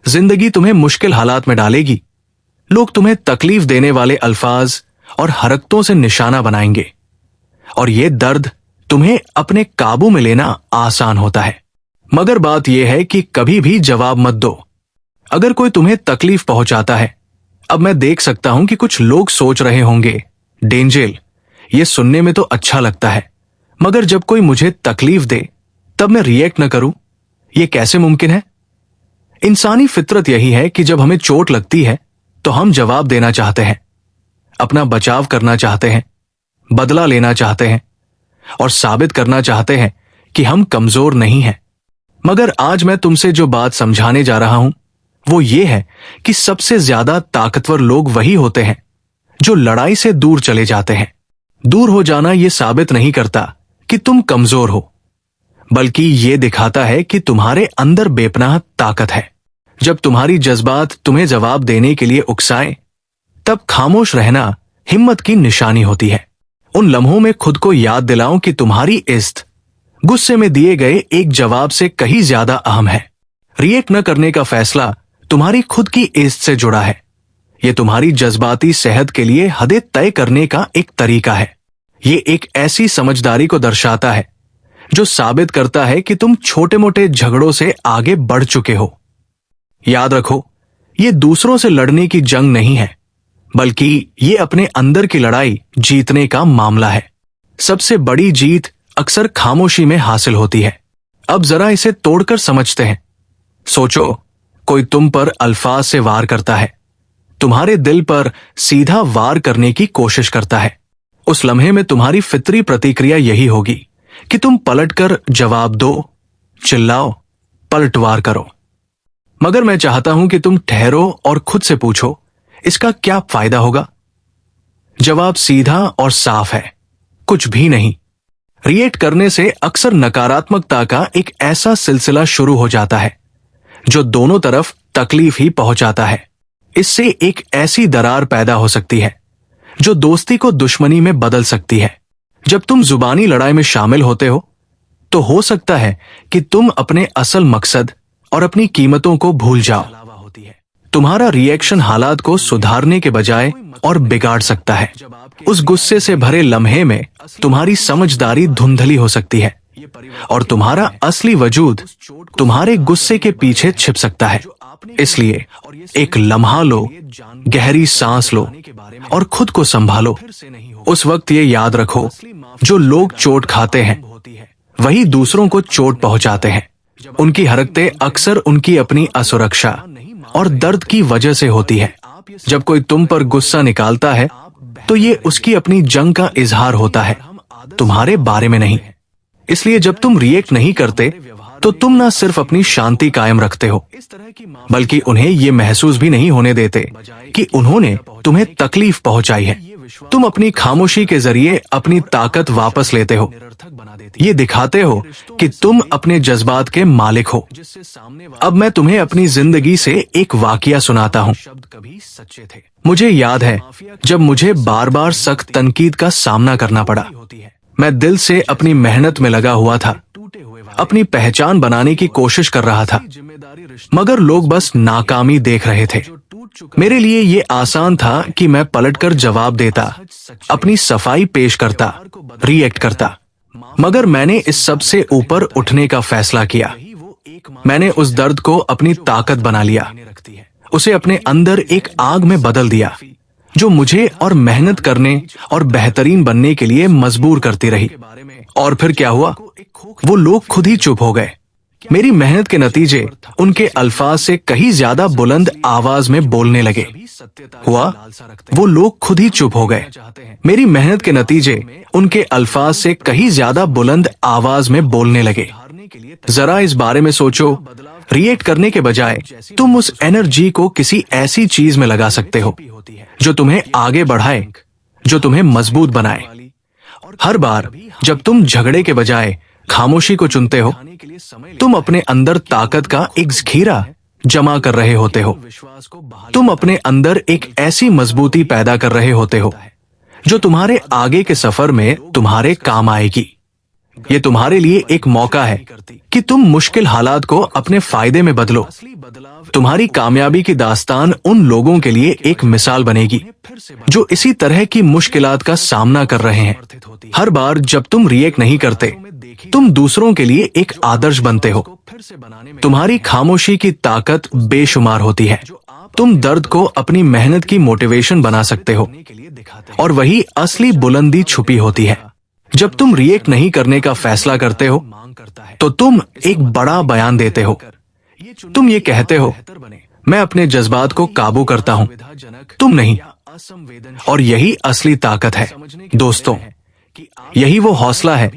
जिंदगी तुम्हें मुश्किल हालात में डालेगी। लोग तुम्हें तकलीफ देने वाले अल्फाज और हरकतों से निशाना बनाएंगे, और ये दर्द तुम्हें अपने काबू में लेना आसान होता है। मगर बात यह है कि कभी भी जवाब मत दो। अगर कोई तुम्हें तकलीफ पहुंचाता है, अब मैं देख सकता हूं कि कुछ लोग सोच रहे होंगे, डेंजल, ये सुनने में तो अच्छा लगता है, मगर जब कोई मुझे तकलीफ दे तब मैं रिएक्ट न करूं, यह कैसे मुमकिन है? इंसानी फितरत यही है कि जब हमें चोट लगती है तो हम जवाब देना चाहते हैं, अपना बचाव करना चाहते हैं, बदला लेना चाहते हैं और साबित करना चाहते हैं कि हम कमजोर नहीं हैं। मगर आज मैं तुमसे जो बात समझाने जा रहा हूं वो ये है कि सबसे ज्यादा ताकतवर लोग वही होते हैं जो लड़ाई से दूर चले जाते हैं। दूर हो जाना यह साबित नहीं करता कि तुम कमजोर हो, बल्कि यह दिखाता है कि तुम्हारे अंदर बेपनाह ताकत है। जब तुम्हारी जज्बात तुम्हें जवाब देने के लिए उकसाएं, तब खामोश रहना हिम्मत की निशानी होती है। उन लम्हों में खुद को याद दिलाओ कि तुम्हारी इज्जत गुस्से में दिए गए एक जवाब से कहीं ज्यादा अहम है। रिएक्ट न करने का फैसला तुम्हारी खुद की इज्जत से जुड़ा है। यह तुम्हारी जज्बाती सेहत के लिए हदें तय करने का एक तरीका है। ये एक ऐसी समझदारी को दर्शाता है जो साबित करता है कि तुम छोटे मोटे झगड़ों से आगे बढ़ चुके हो। याद रखो, ये दूसरों से लड़ने की जंग नहीं है, बल्कि ये अपने अंदर की लड़ाई जीतने का मामला है। सबसे बड़ी जीत अक्सर खामोशी में हासिल होती है। अब जरा इसे तोड़कर समझते हैं। सोचो, कोई तुम पर अल्फाज से वार करता है, तुम्हारे दिल पर सीधा वार करने की कोशिश करता है। उस लम्हे में तुम्हारी फितरी प्रतिक्रिया यही होगी कि तुम पलटकर जवाब दो, चिल्लाओ, पलटवार करो। मगर मैं चाहता हूं कि तुम ठहरो और खुद से पूछो, इसका क्या फायदा होगा? जवाब सीधा और साफ है, कुछ भी नहीं। रिएक्ट करने से अक्सर नकारात्मकता का एक ऐसा सिलसिला शुरू हो जाता है जो दोनों तरफ तकलीफ ही पहुंचाता है। इससे एक ऐसी दरार पैदा हो सकती है जो दोस्ती को दुश्मनी में बदल सकती है। जब तुम जुबानी लड़ाई में शामिल होते हो तो हो सकता है कि तुम अपने असल मकसद और अपनी कीमतों को भूल जाओ। तुम्हारा रिएक्शन हालात को सुधारने के बजाय और बिगाड़ सकता है। उस गुस्से से भरे लम्हे में तुम्हारी समझदारी धुंधली हो सकती है और तुम्हारा असली वजूद तुम्हारे गुस्से के पीछे छिप सकता है। इसलिए एक लम्हा लो, गहरी सांस लो और खुद को संभालो। उस वक्त ये याद रखो, जो लोग चोट खाते हैं वही दूसरों को चोट पहुंचाते हैं। उनकी हरकतें अक्सर उनकी अपनी असुरक्षा और दर्द की वजह से होती है। जब कोई तुम पर गुस्सा निकालता है तो ये उसकी अपनी जंग का इजहार होता है, तुम्हारे बारे में नहीं। इसलिए जब तुम रिएक्ट नहीं करते तो तुम ना सिर्फ अपनी शांति कायम रखते हो, बल्कि उन्हें ये महसूस भी नहीं होने देते कि उन्होंने तुम्हें तकलीफ पहुंचाई है। तुम अपनी खामोशी के जरिए अपनी ताकत वापस लेते हो। ये दिखाते हो कि तुम अपने जज्बात के मालिक हो। अब मैं तुम्हें अपनी जिंदगी से एक वाकया सुनाता हूँ। मुझे याद है जब मुझे बार बार सख्त तनकीद का सामना करना पड़ा। मैं दिल से अपनी मेहनत में लगा हुआ था, अपनी पहचान बनाने की कोशिश कर रहा था, मगर लोग बस नाकामी देख रहे थे। मेरे लिए ये आसान था कि मैं पलटकर जवाब देता, अपनी सफाई पेश करता, रिएक्ट करता। मगर मैंने इस सब से ऊपर उठने का फैसला किया। मैंने उस दर्द को अपनी ताकत बना लिया, उसे अपने अंदर एक आग में बदल दिया जो मुझे और मेहनत करने और बेहतरीन बनने के लिए मजबूर करती रही। और फिर क्या हुआ? वो लोग खुद ही चुप हो गए। मेरी मेहनत के नतीजे उनके अल्फाज से कहीं ज्यादा बुलंद आवाज में बोलने लगे। हुआ, वो लोग खुद ही चुप हो गए। मेरी मेहनत के नतीजे उनके अल्फाज से कहीं ज्यादा बुलंद आवाज में बोलने लगे। जरा इस बारे में सोचो, रिएक्ट करने के बजाय तुम उस एनर्जी को किसी ऐसी चीज में लगा सकते हो जो तुम्हें आगे बढ़ाए, जो तुम्हें मजबूत बनाए। हर बार जब तुम झगड़े के बजाय खामोशी को चुनते हो, तुम अपने अंदर ताकत का एक जखीरा जमा कर रहे होते हो। तुम अपने अंदर एक ऐसी मजबूती पैदा कर रहे होते हो जो तुम्हारे आगे के सफर में तुम्हारे काम आएगी। ये तुम्हारे लिए एक मौका है कि तुम मुश्किल हालात को अपने फायदे में बदलो। तुम्हारी कामयाबी की दास्तान उन लोगों के लिए एक मिसाल बनेगी जो इसी तरह की मुश्किलात का सामना कर रहे हैं। हर बार जब तुम रिएक्ट नहीं करते, तुम दूसरों के लिए एक आदर्श बनते हो। तुम्हारी खामोशी की ताकत बेशुमार होती है। तुम दर्द को अपनी मेहनत की मोटिवेशन बना सकते हो, और वही असली बुलंदी छुपी होती है। जब तुम रिएक्ट नहीं करने का फैसला करते हो, तो तुम एक बड़ा बयान देते हो। तुम ये कहते हो, मैं अपने जज्बात को काबू करता हूं, तुम नहीं। और यही असली ताकत है दोस्तों। यही वो हौसला है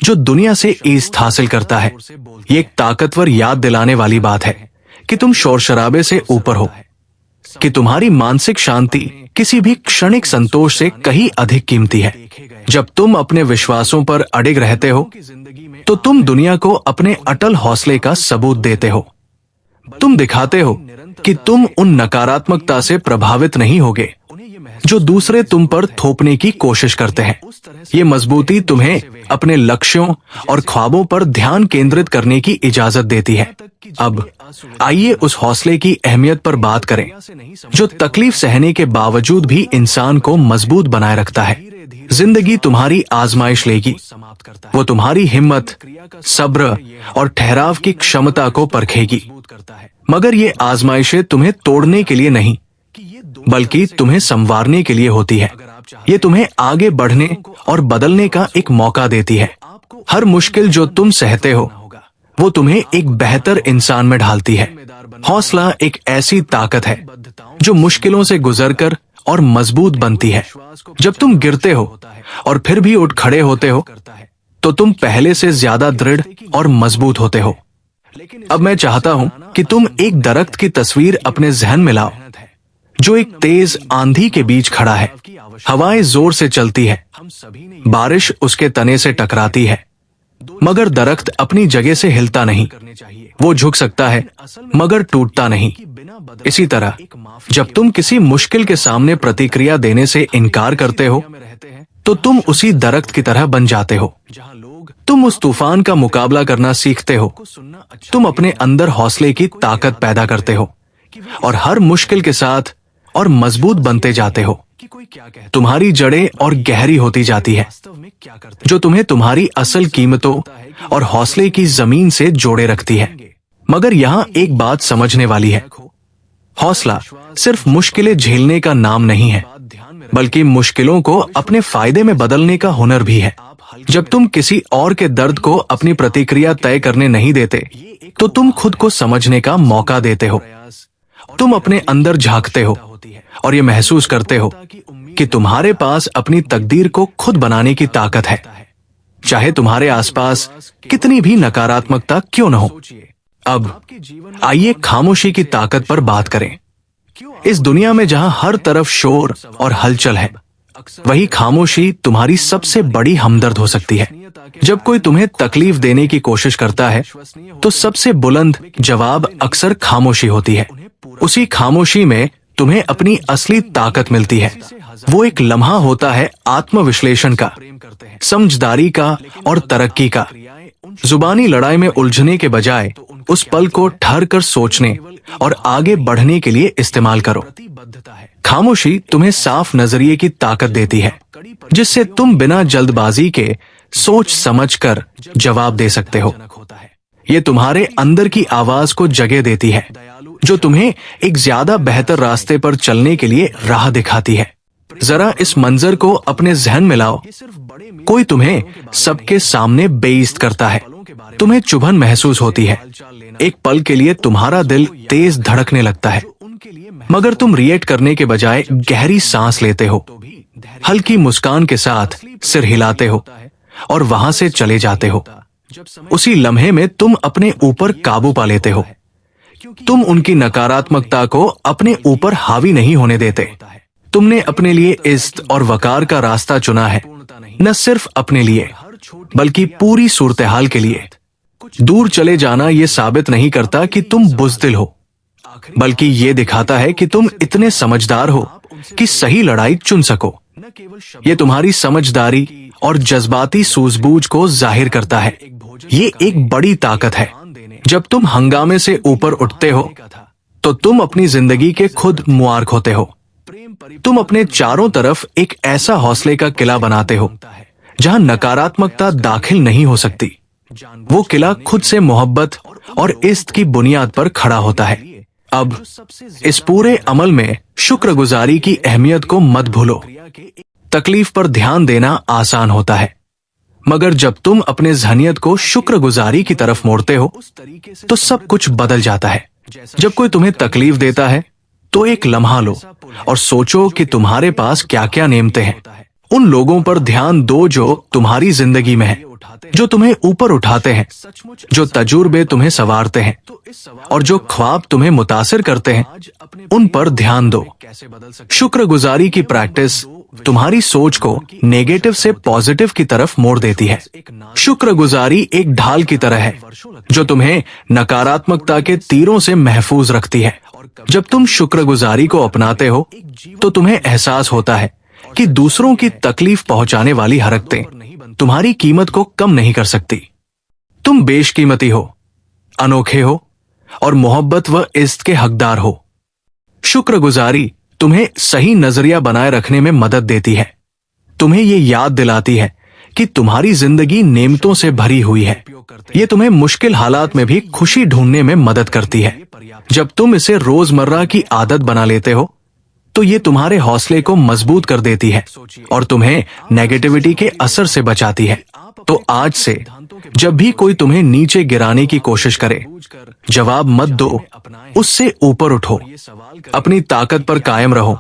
जो दुनिया से इज्जत हासिल करता है। ये एक ताकतवर याद दिलाने वाली बात है कि तुम शोर शराबे से ऊपर हो, कि तुम्हारी मानसिक शांति किसी भी क्षणिक संतोष से कहीं अधिक कीमती है। जब तुम अपने विश्वासों पर अडिग रहते हो, तो तुम दुनिया को अपने अटल हौसले का सबूत देते हो। तुम दिखाते हो कि तुम उन नकारात्मकता से प्रभावित नहीं होगे जो दूसरे तुम पर थोपने की कोशिश करते हैं। ये मजबूती तुम्हें अपने लक्ष्यों और ख्वाबों पर ध्यान केंद्रित करने की इजाजत देती है। अब आइए उस हौसले की अहमियत पर बात करें जो तकलीफ सहने के बावजूद भी इंसान को मजबूत बनाए रखता है। जिंदगी तुम्हारी आजमाइश लेगी। वो तुम्हारी हिम्मत, सब्र और ठहराव की क्षमता को परखेगी। मगर ये आजमाइशें तुम्हें तोड़ने के लिए नहीं, बल्कि तुम्हें संवारने के लिए होती है। ये तुम्हें आगे बढ़ने और बदलने का एक मौका देती है। हर मुश्किल जो तुम सहते हो, वो तुम्हें एक बेहतर इंसान में ढालती है। हौसला एक ऐसी ताकत है जो मुश्किलों से गुजरकर और मजबूत बनती है। जब तुम गिरते हो और फिर भी उठ खड़े होते हो, तो तुम पहले से ज्यादा दृढ़ और मजबूत होते हो। अब मैं चाहता हूं कि तुम एक दरख्त की तस्वीर अपने जहन में लाओ जो एक तेज आंधी के बीच खड़ा है। हवाएं जोर से चलती है, बारिश उसके तने से टकराती है, मगर दरख्त अपनी जगह से हिलता नहीं। वो झुक सकता है, मगर टूटता नहीं। इसी तरह जब तुम किसी मुश्किल के सामने प्रतिक्रिया देने से इनकार करते हो, तो तुम उसी दरख्त की तरह बन जाते हो। तुम उस तूफान का मुकाबला करना सीखते हो। तुम अपने अंदर हौसले की ताकत पैदा करते हो और हर मुश्किल के साथ और मजबूत बनते जाते हो। तुम्हारी जड़ें और गहरी होती जाती है, जो तुम्हें तुम्हारी असल कीमतों और हौसले की जमीन से जोड़े रखती है। मगर यहाँ एक बात समझने वाली है, हौसला सिर्फ मुश्किलें झेलने का नाम नहीं है, बल्कि मुश्किलों को अपने फायदे में बदलने का हुनर भी है। जब तुम किसी और के दर्द को अपनी प्रतिक्रिया तय करने नहीं देते, तो तुम खुद को समझने का मौका देते हो। तुम अपने अंदर झांकते हो और ये महसूस करते हो कि तुम्हारे पास अपनी तकदीर को खुद बनाने की ताकत है, चाहे तुम्हारे आसपास कितनी भी नकारात्मकता क्यों न हो। अब आइए खामोशी की ताकत पर बात करें। इस दुनिया में जहां हर तरफ शोर और हलचल है, वही खामोशी तुम्हारी सबसे बड़ी हमदर्द हो सकती है। जब कोई तुम्हें तकलीफ देने की कोशिश करता है, तो सबसे बुलंद जवाब अक्सर खामोशी होती है। उसी खामोशी में तुम्हें अपनी असली ताकत मिलती है। वो एक लम्हा होता है आत्मविश्लेषण का, समझदारी का और तरक्की का। जुबानी लड़ाई में उलझने के बजाय उस पल को ठहर कर सोचने और आगे बढ़ने के लिए इस्तेमाल करो। खामोशी तुम्हें साफ नजरिए की ताकत देती है, जिससे तुम बिना जल्दबाजी के सोच समझकर जवाब दे सकते हो। ये तुम्हारे अंदर की आवाज को जगह देती है, जो तुम्हें एक ज्यादा बेहतर रास्ते पर चलने के लिए राह दिखाती है। जरा इस मंजर को अपने जहन में लाओ। कोई तुम्हें सबके सामने बेइज्जत करता है, तुम्हें चुभन महसूस होती है। एक पल के लिए तुम्हारा दिल तेज धड़कने लगता है, मगर तुम रिएक्ट करने के बजाय गहरी सांस लेते हो, हल्की मुस्कान के साथ सिर हिलाते हो और वहां से चले जाते हो। उसी लम्हे में तुम अपने ऊपर काबू पा लेते हो। तुम उनकी नकारात्मकता को अपने ऊपर हावी नहीं होने देते। तुमने अपने लिए इज्जत और वकार का रास्ता चुना है, न सिर्फ अपने लिए बल्कि पूरी सूरत-ए-हाल के लिए। दूर चले जाना ये साबित नहीं करता कि तुम बुज़दिल हो, बल्कि ये दिखाता है कि तुम इतने समझदार हो कि सही लड़ाई चुन सको। ये तुम्हारी समझदारी और जज्बाती सूझबूझ को जाहिर करता है। ये एक बड़ी ताकत है। जब तुम हंगामे से ऊपर उठते हो तो तुम अपनी जिंदगी के खुद मुआर्क होते हो। तुम अपने चारों तरफ एक ऐसा हौसले का किला बनाते हो जहां नकारात्मकता दाखिल नहीं हो सकती। वो किला खुद से मोहब्बत और इज्जत की बुनियाद पर खड़ा होता है। अब इस पूरे अमल में शुक्रगुजारी की अहमियत को मत भूलो। तकलीफ पर ध्यान देना आसान होता है, मगर जब तुम अपने जहनियत को शुक्रगुजारी की तरफ मोड़ते हो तो सब कुछ बदल जाता है। जब कोई तुम्हें तकलीफ देता है तो एक लम्हा लो और सोचो कि तुम्हारे पास क्या क्या नेमतें हैं। उन लोगों पर ध्यान दो जो तुम्हारी जिंदगी में हैं, जो तुम्हें ऊपर उठाते हैं, जो तजुर्बे तुम्हें संवारते हैं और जो ख्वाब तुम्हें मुतासिर करते हैं। उन पर ध्यान दो। शुक्रगुजारी की प्रैक्टिस तुम्हारी सोच को नेगेटिव से पॉजिटिव की तरफ मोड़ देती है। शुक्रगुजारी एक ढाल की तरह है जो तुम्हें नकारात्मकता के तीरों से महफूज रखती है। जब तुम शुक्रगुजारी को अपनाते हो तो तुम्हें एहसास होता है कि दूसरों की तकलीफ पहुंचाने वाली हरकतें तुम्हारी कीमत को कम नहीं कर सकती। तुम बेशकीमती हो, अनोखे हो और मोहब्बत व इज्जत के हकदार हो। शुक्रगुजारी तुम्हें सही नजरिया बनाए रखने में मदद देती है। तुम्हें ये याद दिलाती है कि तुम्हारी जिंदगी नेमतों से भरी हुई है। ये तुम्हें मुश्किल हालात में भी खुशी ढूंढने में मदद करती है। जब तुम इसे रोजमर्रा की आदत बना लेते हो तो ये तुम्हारे हौसले को मजबूत कर देती है और तुम्हें नेगेटिविटी के असर से बचाती है। तो आज से जब भी कोई तुम्हें नीचे गिराने की कोशिश करे, जवाब मत दो, उससे ऊपर उठो, अपनी ताकत पर कायम रहो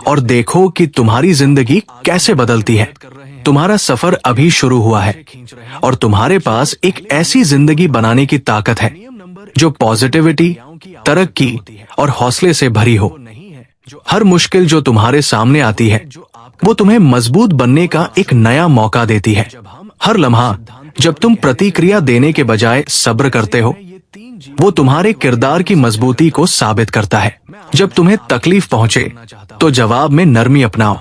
और देखो कि तुम्हारी जिंदगी कैसे बदलती है। तुम्हारा सफर अभी शुरू हुआ है और तुम्हारे पास एक ऐसी जिंदगी बनाने की ताकत है जो पॉजिटिविटी, तरक्की और हौसले से भरी हो। हर मुश्किल जो तुम्हारे सामने आती है वो तुम्हें मजबूत बनने का एक नया मौका देती है। हर लम्हा जब तुम प्रतिक्रिया देने के बजाय सब्र करते हो वो तुम्हारे किरदार की मजबूती को साबित करता है। जब तुम्हें तकलीफ पहुंचे तो जवाब में नरमी अपनाओ,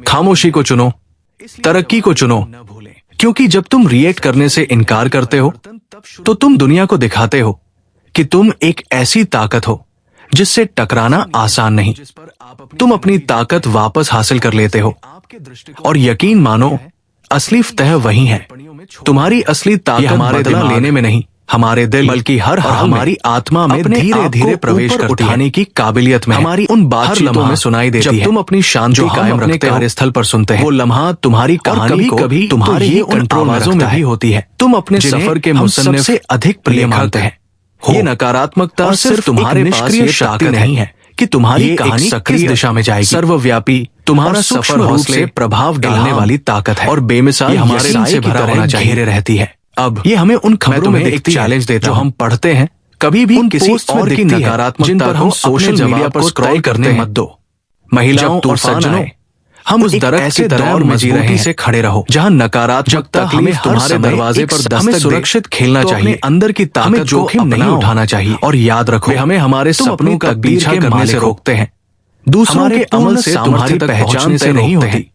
खामोशी को चुनो, तरक्की को चुनो, क्योंकि जब तुम रिएक्ट करने से इनकार करते हो तो तुम दुनिया को दिखाते हो कि तुम एक ऐसी ताकत हो जिससे टकराना आसान नहीं। तुम अपनी ताकत वापस हासिल कर लेते हो और यकीन मानो असली फतह वही है। तुम्हारी असली ताकत हमारे दिमाग लेने में नहीं, हमारे दिल बल्कि हर हमारी आत्मा में धीरे धीरे प्रवेश करती उठाने की काबिलियत में हमारी उन बातचीतों में सुनाई देती है। जब तुम अपनी शांति कायम रखते कार्यस्थल पर सुनते हैं, वो लम्हा तुम्हारी कहानी कभी तुम्हारे ही कंट्रोल में भी होती है। तुम अपने सफर के मुसन्निफ से अधिक प्रिय मानते हैं। ये नकारात्मकता सिर्फ तुम्हारे निष्क्रिय शक्ति नहीं है कि तुम्हारी कहानी किस दिशा में जाएगी। सर्वव्यापी तुम्हारा सफर हौसले प्रभाव डालने वाली ताकत है और बेमिसाल हमारे से भरा होना चाहिए रहती है। अब ये हमें उन खबरों में एक चैलेंज देता जो हम पढ़ते हैं, कभी भी किसी और की नकारात्मकता जिन पर हम सोशल मीडिया पर स्क्रॉल करने मत दो। महिलाओं और सज्जनों, हम उस दरख्त के दौर में जी रहे से खड़े रहो जहां नकारात्मकता हमें तुम्हारे दरवाजे पर दस्तक सुरक्षित खेलना चाहिए। अंदर की ताकत जोखिम नहीं उठाना चाहिए और याद रखो हमें हमारे सपनों का पीछा करने से रोकते हैं। दूसरों के अमल से तुम्हारी पहचान से नहीं होती,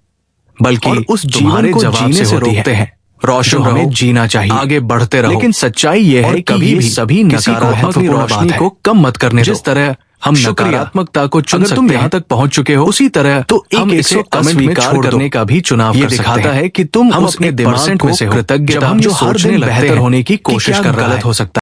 बल्कि उस जीवन को जीने से रोकते हैं। रोशन हमें जीना चाहिए, आगे बढ़ते रहो, लेकिन सच्चाई ये है कि कभी भी सभी नकारात्मक रोशनी को कम मत करने दो। जिस तरह हम नकारात्मकता को चुन सकते हैं, तुम यहाँ तक पहुंच चुके हो, उसी तरह तो एक इसे अस्वीकार करने का भी चुनाव ये दिखाता है कि तुम अपने दिमाग को कृतज्ञता जो हर दिन बेहतर होने की कोशिश कर रहा है। गलत हो सकता है।